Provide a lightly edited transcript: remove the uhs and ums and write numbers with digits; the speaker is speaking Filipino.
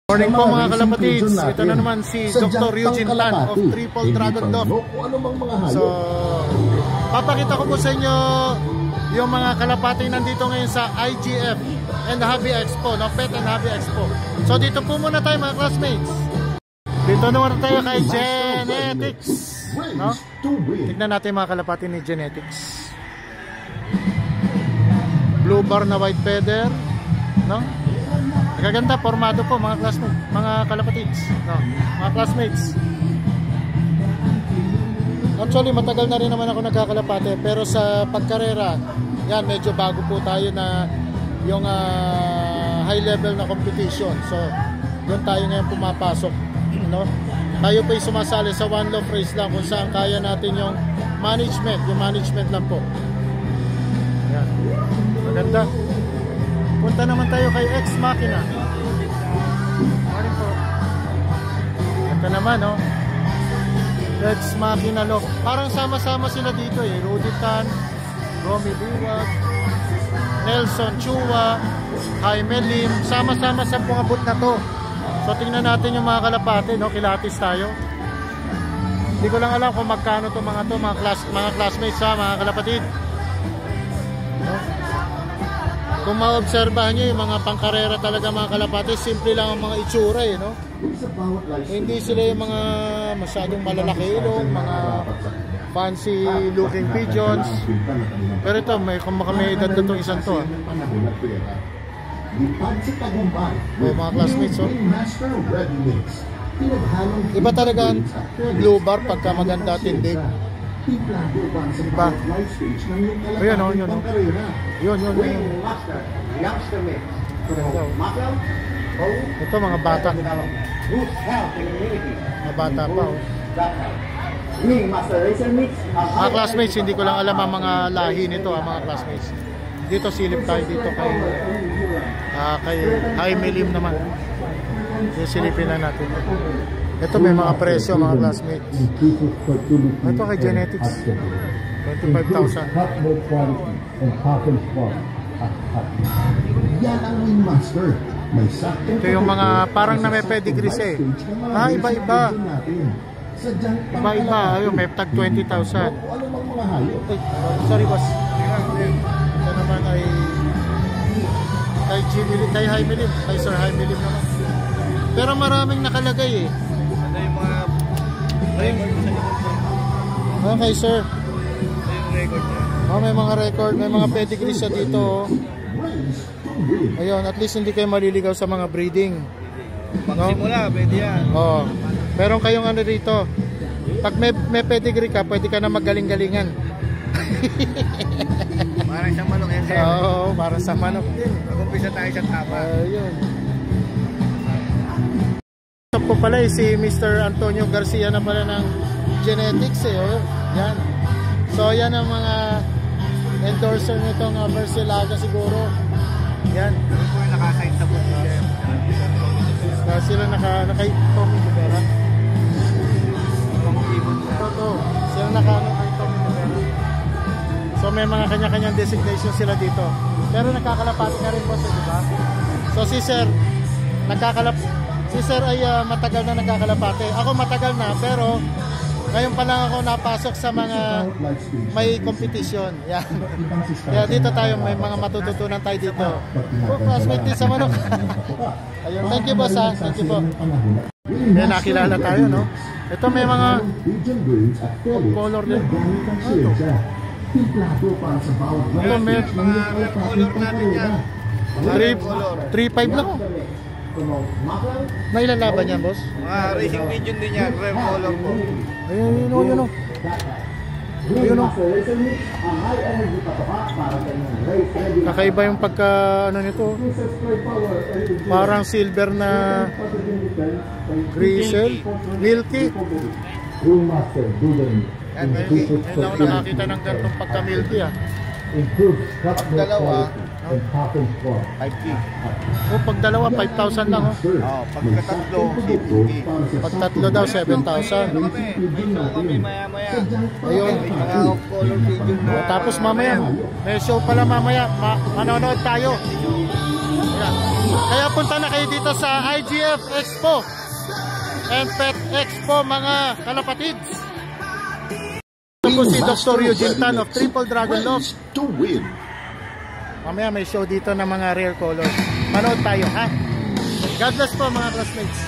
Morning po mga kalapatids, ito na naman si Dr. Eugene Tan of Triple Dragon Dog. So, papakita ko po sa inyo yung mga kalapati nandito ngayon sa IGF and Hobby Expo, no? Pet and Hobby Expo. So dito po muna tayo mga classmates. Dito naman tayo kay Genetics, no? Tignan natin mga kalapati ni Genetics. Blue bar na white feather, no? Magaganda, formado po mga classmates, mga kalapatids, no? Mga classmates. Actually, matagal na rin naman ako nagkakalapate, pero sa pagkarera, yan, medyo bago po tayo na yung high level na competition. So, doon tayo ngayon pumapasok, no? Tayo po ay sumasali sa one love race lang kung saan kaya natin yung management lang po. Yan. Maganda. Punta naman tayo kay Ex Machina. Morning po. Ito naman, no? Ex Machina Lock. Parang sama-sama sila dito eh. Rudy Tan, Romy Liwag, Nelson Chua, Jaime Lim. Sama-sama sa pungabot na to. So tingnan natin yung mga kalapate, no? Kilatis tayo. Hindi ko lang alam kung magkano to mga classmates ha, mga kalapatid. No? Kung maobserbahan nyo yung mga pangkarera talaga mga kalapate, simple lang ang mga itsura eh, no? Hindi sila yung mga masyadong malalaki ilong, mga fancy looking pigeons. Pero ito, may edad na itong isang to. May mga classmates, oh. Iba talaga ang blue bar pagka maganda tindig. Diba? Ayan o, yun o. Yun. Ito mga bata. Mga bata pa o. Mga classmates, hindi ko lang alam ang mga lahi nito mga classmates. Dito silip tayo dito kay Jaime Lim naman. Silipin lang natin. Ito may mga presyo mga classmates. Ito kay Genetics 25,000. Yan ang Wingmaster. Ito yung mga parang na may pedigree eh. Iba-iba. Iba-iba. Ayun, may tag 20,000. Sorry boss. Ito naman ay kay Jaime Lim. Kay Sir Jaime Lim naman. Pero maraming nakalagay eh. Ano yung mga record? Okay sir. Ano yung record niya? May mga record, may mga pedigree siya dito. Ayun, at least hindi kayo maliligaw sa mga breeding. Pagsimula, pwede yan. Oo. Meron kayong ano dito. Pag may pedigree ka, pwede ka na magaling-galingan. Parang sa manok yan, sir. Oo, parang sa manok din. Mag-umpisa tayo sa tapa. Ayun. Ito po pala si Mr. Antonio Garcia na pala ng Genetics eh. Oh. Yan. So yan ang mga endorser nitong Versilaga siguro. Yan. Ano po yung nakasite sa buti, sir? Sila naka-Tommy Rivera. Ito. Sila naka-Tommy Rivera. So may mga kanya-kanyang designation sila dito. Pero nakakalapati na rin po siya, di ba? So si Sir ay matagal na nagkakalapate. Ako matagal na, pero ngayon pa lang ako napasok sa mga may competition. Yan. Kaya dito tayo, may mga matututunan tayo dito. Classmate din sa manok. Ayun, thank you boss ha. Thank you po. May nakilala tayo, no? Ito may mga color din. Ito may Mga color natin yan. 3.5 lang. May ilan laban yan, boss? Mga racing pigeon din yan, rare color po. Ayun o. Kakaiba yung pagka ano nito. Parang silver na grisel, milky. Yan, ngayon ako nakakita ng ganitong pagka milky Pag dalawa, 5K. Pag dalawa 5,000 lang pagka tatlo, 50K. Pag tatlo daw 7,000. Kami maya-maya. Ayun. Mga color pigeon na. Tapos mamaya, may show pala mamaya. Manonood tayo. Ayan. Kaya punta na kayo dito sa IGF Expo and Pet Expo mga kalapatids. Ito po si Dr. Eugene Tan of Triple Dragon Loft. Mamaya may show dito ng mga rare colors. Manood tayo, ha? God bless po mga classmates.